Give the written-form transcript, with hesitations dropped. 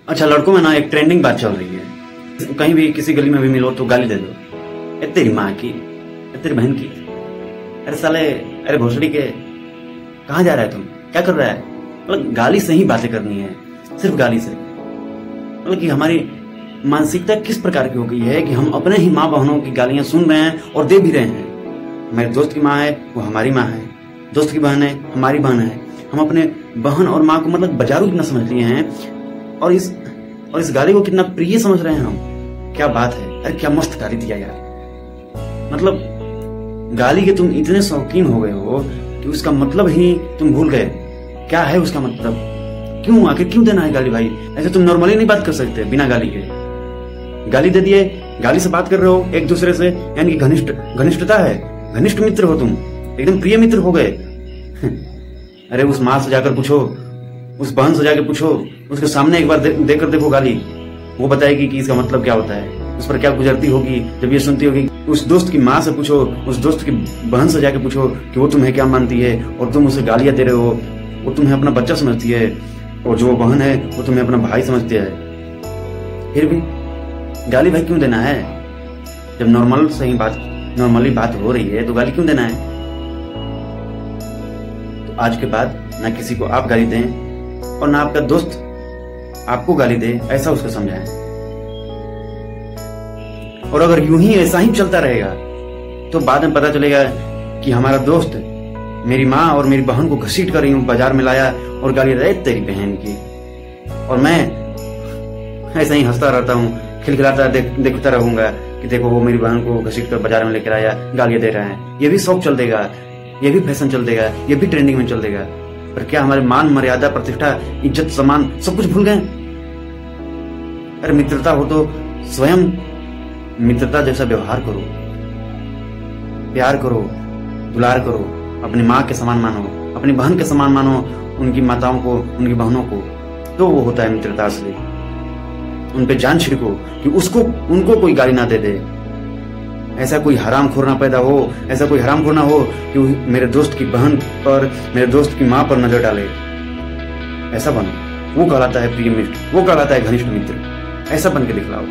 अच्छा, लड़कों में ना एक ट्रेंडिंग बात चल रही है, कहीं भी किसी गली में भी मिलो तो गाली दे दो। ए तेरी माँ की, ए तेरी बहन की, अरे साले, अरे भोसड़ी के, कहाँ जा रहा है तुम, क्या कर रहा है? मतलब गाली से ही बातें करनी है, सिर्फ गाली से। मतलब कि हमारी मानसिकता किस प्रकार की हो गई है कि हम अपने ही माँ बहनों की गालियां सुन रहे हैं और दे भी रहे हैं। मेरे दोस्त की माँ है वो हमारी माँ है, दोस्त की बहन है हमारी बहन है। हम अपने बहन और माँ को मतलब बाजारू कितना समझ लिए हैं और इस गाली को कितना प्रिय समझ रहे हैं हम। क्या बात है, अरे क्या मस्त गाली दिया यार। मतलब गाली के तुम इतने शौकीन हो गए हो कि उसका मतलब ही तुम भूल गए। क्या है उसका मतलब? क्यों, आखिर क्यों देना है गाली भाई? ऐसे तुम नॉर्मली नहीं बात कर सकते बिना गाली के। गाली दे दिए, गाली से बात कर रहे हो एक दूसरे से, यानी कि घनिष्ठता है, घनिष्ठ मित्र हो तुम, एकदम प्रिय मित्र हो गए। अरे उस माँ से जाकर पूछो, उस बहन से जाकर पूछो, उसके सामने एक बार देकर देखो गाली, वो बताएगी कि इसका मतलब क्या होता है, उस पर क्या गुजरती होगी जब ये सुनती होगी। उस दोस्त की माँ से पूछो, उस दोस्त की बहन से जाके पूछो कि वो तुम्हें क्या मानती है और तुम उसे गालियां दे रहे हो। वो तुम्हें अपना बच्चा समझती है और जो बहन है वो तुम्हें अपना भाई समझती है। फिर भी गाली भाई क्यों देना है? जब नॉर्मली बात हो रही है तो गाली क्यों देना है? तो आज के बाद ना किसी को आप गाली दें और ना आपका दोस्त आपको गाली दे, ऐसा उसको समझाएं। और अगर यूं ही ऐसा ही चलता रहेगा तो बाद में पता चलेगा कि हमारा दोस्त मेरी माँ और मेरी बहन को घसीट कर यूं बाजार में लाया और गाली दे तेरी बहन की, और मैं ऐसा ही हंसता रहता हूँ, खिलखिलाता देखता रहूंगा कि देखो वो मेरी बहन को घसीट कर बाजार में लेकर आया, गालियां दे रहे हैं। ये भी शौक चल देगा, ये भी फैशन चल देगा, ये भी ट्रेंडिंग में चल देगा। पर क्या हमारे मान मर्यादा, प्रतिष्ठा, इज्जत, सम्मान सब कुछ भूल गए? अरे मित्रता हो तो स्वयं मित्रता जैसा व्यवहार करो, प्यार करो, दुलार करो, अपनी माँ के समान मानो, अपनी बहन के समान मानो, उनकी माताओं को, उनकी बहनों को। तो वो होता है मित्रता असली। उन पे जान छिड़को कि उनको कोई गाली ना दे दे, ऐसा कोई हरामखोर ना पैदा हो, ऐसा कोई हरामखोर ना हो कि मेरे दोस्त की बहन पर, मेरे दोस्त की माँ पर नजर डाले। ऐसा बनो, वो कहलाता है प्रिय मित्र, वो कहलाता है घनिष्ठ मित्र। ऐसा बन के दिखलाओ।